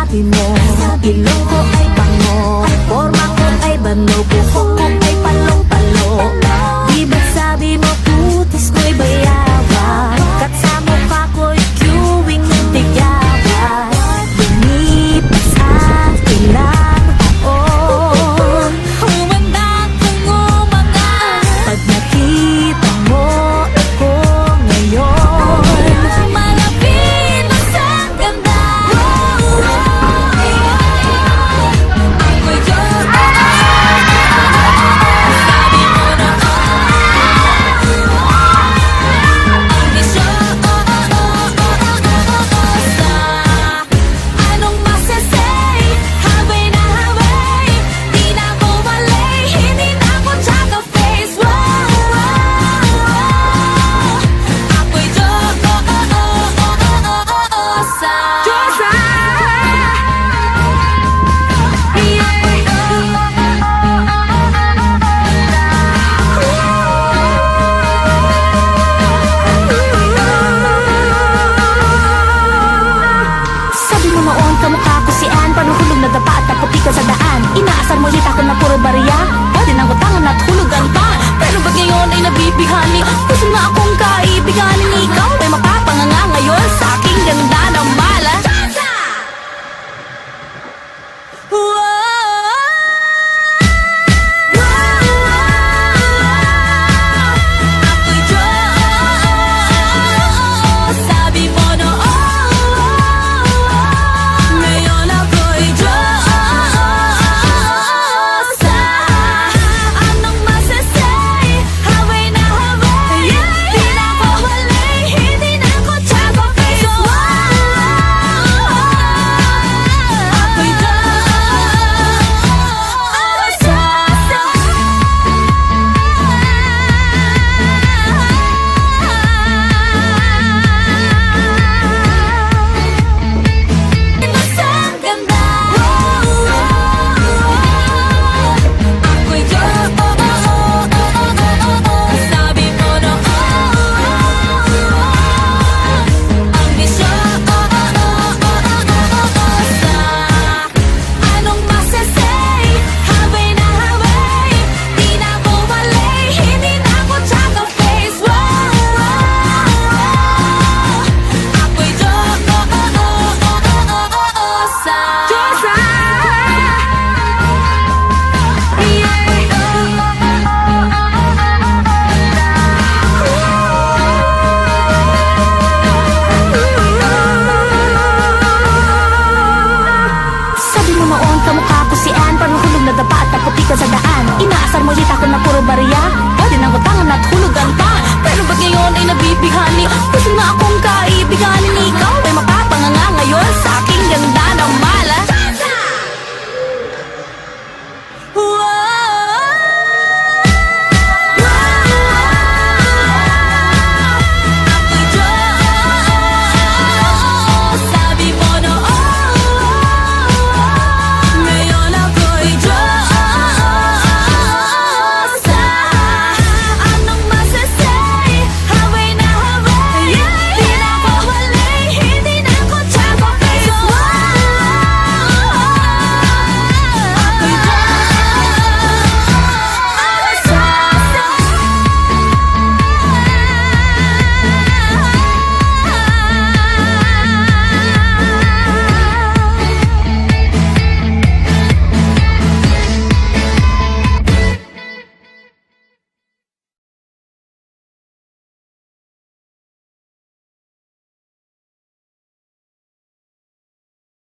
sabi mo, ilong ko ay bango, forma ko ay bano, buhok ko ay palong-palo. Di ba't sabi mo putis ko'y bayabas, kat sa mukha ko'y queuing hindi yabat. Lumipas ang ilang taon, humanda kang umangat, pag nakita mo ako ngayon, malapit na sa ganda. Ako'y yun, sabi mo na ang isyo. Anong masasay? Habay na habay, di na ako malay, hindi na ako tsaka face. Ako'y Diyosa. Sabi mo noon kamukha ko si Ann, panuhulog na dapa at naputi ka sa daan. Inaasar mo ulit ako na puro bariya.